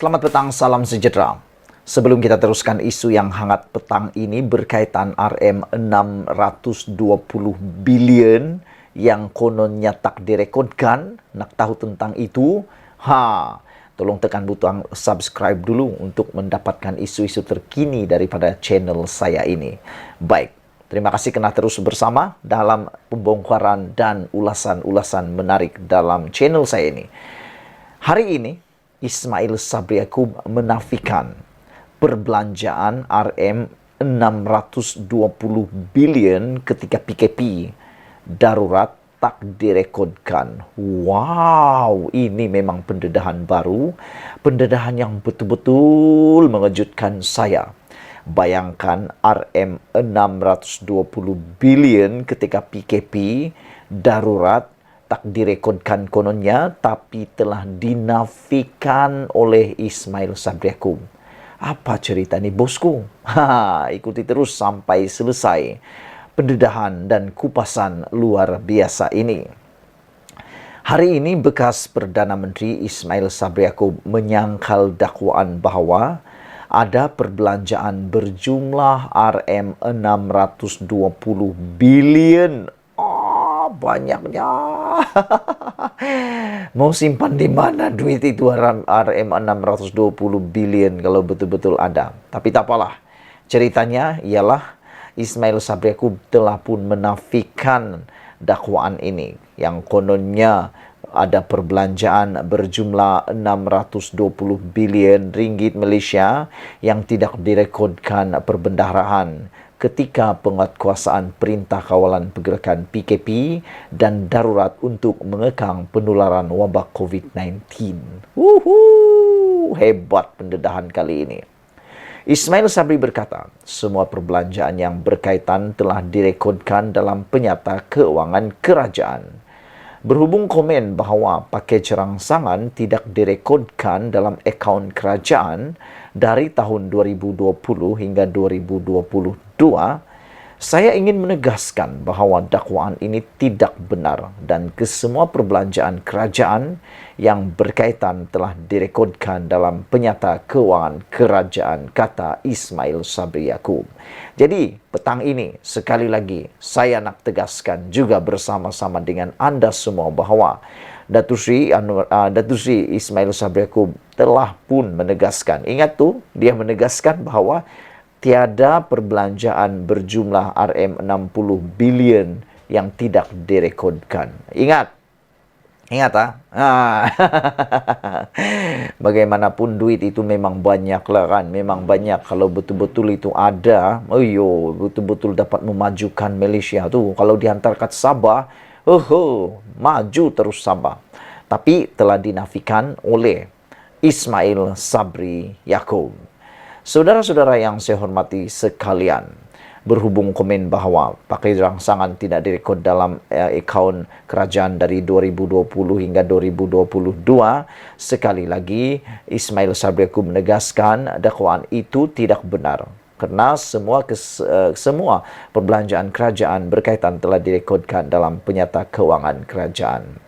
Selamat petang, salam sejahtera. Sebelum kita teruskan isu yang hangat petang ini berkaitan RM620 bilion yang kononnya tak direkodkan, nak tahu tentang itu? Tolong tekan butang subscribe dulu untuk mendapatkan isu-isu terkini daripada channel saya ini. Baik, terima kasih kerana terus bersama dalam pembongkaran dan ulasan-ulasan menarik dalam channel saya ini. Hari ini, Ismail Sabri Yaakob menafikan perbelanjaan RM620 bilion ketika PKP darurat tak direkodkan. Wow, ini memang pendedahan baru, pendedahan yang betul-betul mengejutkan saya. Bayangkan RM620 bilion ketika PKP darurat tak direkodkan kononnya, tapi telah dinafikan oleh Ismail Sabri Yaakob. Apa cerita ni bosku? Ikuti terus sampai selesai pendedahan dan kupasan luar biasa ini. Hari ini bekas Perdana Menteri Ismail Sabri Yaakob menyangkal dakwaan bahawa ada perbelanjaan berjumlah RM620 bilion. Banyaknya. Mau simpan di mana duit itu RM620 bilion kalau betul-betul ada. Tapi tak apalah. Ceritanya ialah Ismail Sabri Yaakob telah pun menafikan dakwaan ini yang kononnya ada perbelanjaan berjumlah 620 bilion ringgit Malaysia yang tidak direkodkan perbendaharaan ketika penguatkuasaan Perintah Kawalan Pergerakan PKP dan darurat untuk mengekang penularan wabak COVID-19. Hebat pendedahan kali ini. Ismail Sabri berkata, semua perbelanjaan yang berkaitan telah direkodkan dalam penyata keuangan kerajaan. Berhubung komen bahawa pakej rangsangan tidak direkodkan dalam akaun kerajaan dari tahun 2020 hingga 2022, saya ingin menegaskan bahawa dakwaan ini tidak benar dan kesemua perbelanjaan kerajaan yang berkaitan telah direkodkan dalam penyata keuangan kerajaan, kata Ismail Sabri Yaakob. Jadi, petang ini sekali lagi saya nak tegaskan juga bersama-sama dengan anda semua bahawa Datuk Seri Ismail Sabri Yaakob telah pun menegaskan. Ingat tu, dia menegaskan bahawa tiada perbelanjaan berjumlah RM60 bilion yang tidak direkodkan. Ingat Bagaimanapun duit itu memang banyak lah kan. Memang banyak kalau betul-betul itu ada. Betul-betul dapat memajukan Malaysia tu. Kalau dihantar kat Sabah, maju terus Sabah. Tapi telah dinafikan oleh Ismail Sabri Yaakob. Saudara-saudara yang saya hormati sekalian, berhubung komen bahawa pakej rangsangan tidak direkod dalam akaun kerajaan dari 2020 hingga 2022, sekali lagi Ismail Sabri Yaakob menegaskan dakwaan itu tidak benar. Kerana semua perbelanjaan kerajaan berkaitan telah direkodkan dalam penyata keuangan kerajaan.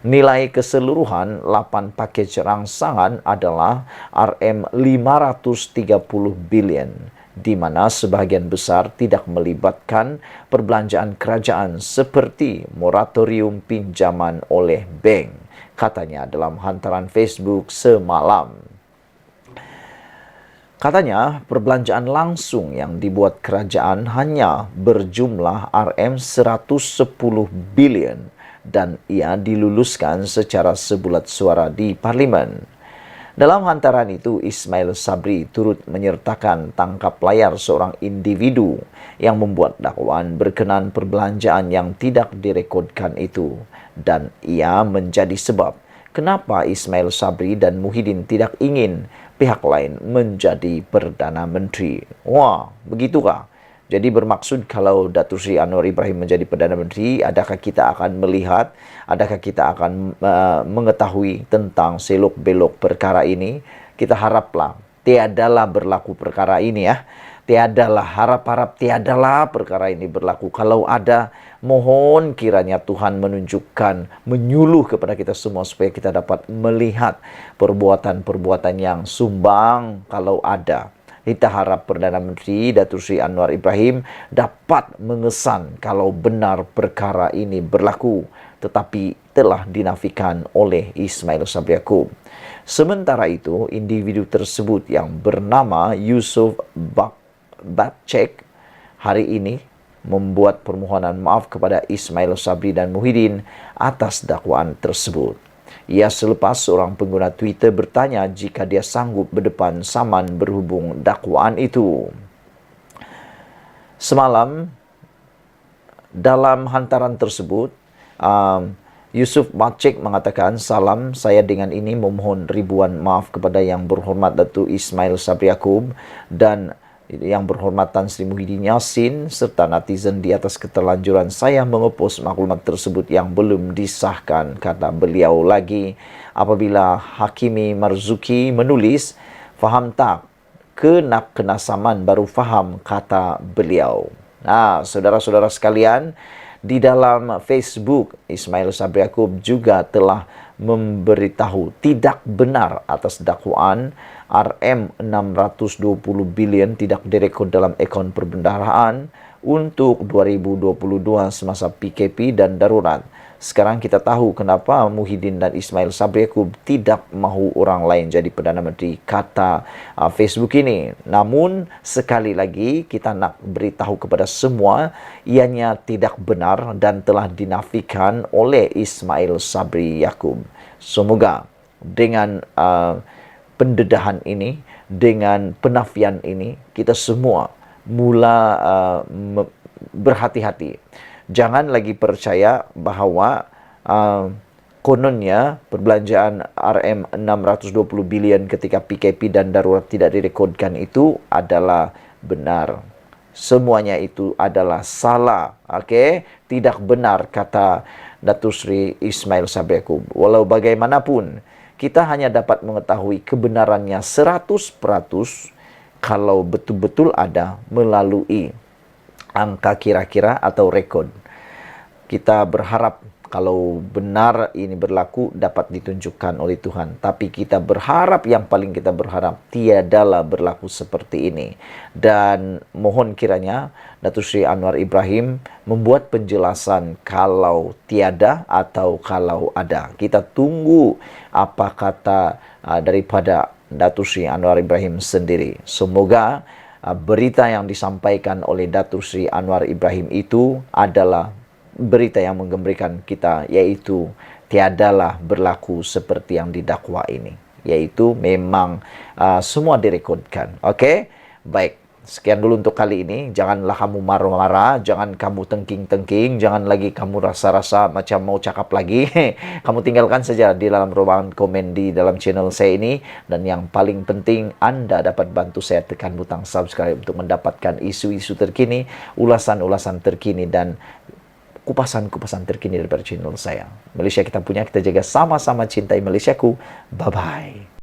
Nilai keseluruhan 8 pakej rangsangan adalah RM530 bilion, di mana sebahagian besar tidak melibatkan perbelanjaan kerajaan seperti moratorium pinjaman oleh bank, katanya dalam hantaran Facebook semalam. Katanya, perbelanjaan langsung yang dibuat kerajaan hanya berjumlah RM110 bilion dan ia diluluskan secara sebulat suara di Parlimen. Dalam hantaran itu, Ismail Sabri turut menyertakan tangkap layar seorang individu yang membuat dakwaan berkenaan perbelanjaan yang tidak direkodkan itu, dan ia menjadi sebab kenapa Ismail Sabri dan Muhyiddin tidak ingin pihak lain menjadi Perdana Menteri. Wah, begitukah? Jadi bermaksud kalau Datuk Seri Anwar Ibrahim menjadi Perdana Menteri, adakah kita akan melihat, adakah kita akan mengetahui tentang selok-belok perkara ini? Kita haraplah tiadalah berlaku perkara ini ya. Tiadalah harap-harap, tiadalah perkara ini berlaku. Kalau ada, mohon kiranya Tuhan menunjukkan, menyuluh kepada kita semua supaya kita dapat melihat perbuatan-perbuatan yang sumbang kalau ada. Kita harap Perdana Menteri Datuk Seri Anwar Ibrahim dapat mengesan kalau benar perkara ini berlaku, tetapi telah dinafikan oleh Ismail Sabri Yaakob. Sementara itu, individu tersebut yang bernama Yusuf Batcek hari ini membuat permohonan maaf kepada Ismail Sabri dan Muhyiddin atas dakwaan tersebut. Ia selepas seorang pengguna Twitter bertanya jika dia sanggup berdepan saman berhubung dakwaan itu. Semalam, dalam hantaran tersebut, Yusuf Batcek mengatakan, "Salam, saya dengan ini memohon ribuan maaf kepada Yang Berhormat Datuk Ismail Sabri Yaakob dan Yang Berhormat Tan Sri Muhyiddin Yassin serta netizen di atas keterlanjuran saya mengepost maklumat tersebut yang belum disahkan," kata beliau lagi. Apabila Hakimi Marzuki menulis, "Faham tak? Kena saman baru faham," kata beliau. Nah, saudara-saudara sekalian, di dalam Facebook, Ismail Sabri Yaakob juga telah memberitahu tidak benar atas dakwaan RM620 bilion tidak direkod dalam akaun perbendaharaan untuk 2022 semasa PKP dan darurat. Sekarang kita tahu kenapa Muhyiddin dan Ismail Sabri Yaakob tidak mahu orang lain jadi Perdana Menteri, kata Facebook ini. Namun sekali lagi kita nak beritahu kepada semua, ianya tidak benar dan telah dinafikan oleh Ismail Sabri Yaakob. Semoga dengan pendedahan ini, dengan penafian ini, kita semua mula berhati-hati. Jangan lagi percaya bahawa kononnya perbelanjaan RM620 bilion ketika PKP dan darurat tidak direkodkan itu adalah benar. Semuanya itu adalah salah. Okey? Tidak benar, kata Datuk Seri Ismail Sabri Yaakob. Walau bagaimanapun, kita hanya dapat mengetahui kebenarannya 100% kalau betul-betul ada melalui angka kira-kira atau rekod. Kita berharap kalau benar ini berlaku dapat ditunjukkan oleh Tuhan. Tapi kita berharap, yang paling kita berharap, tiadalah berlaku seperti ini. Dan mohon kiranya Datuk Seri Anwar Ibrahim membuat penjelasan kalau tiada atau kalau ada. Kita tunggu apa kata daripada Datuk Seri Anwar Ibrahim sendiri. Semoga berita yang disampaikan oleh Datuk Seri Anwar Ibrahim itu adalah berita yang menggembirakan kita, yaitu tiadalah berlaku seperti yang didakwa ini, yaitu memang semua direkodkan. Okey? Baik. Sekian dulu untuk kali ini. Janganlah kamu marah-marah, jangan kamu tengking-tengking, jangan lagi kamu rasa-rasa macam mau cakap lagi. Kamu tinggalkan saja di dalam ruangan komen di dalam channel saya ini. Dan yang paling penting, Anda dapat bantu saya tekan butang subscribe untuk mendapatkan isu-isu terkini, ulasan-ulasan terkini, dan kupasan-kupasan terkini daripada channel saya. Malaysia kita punya, kita jaga, sama-sama cintai Malaysiaku. Bye-bye.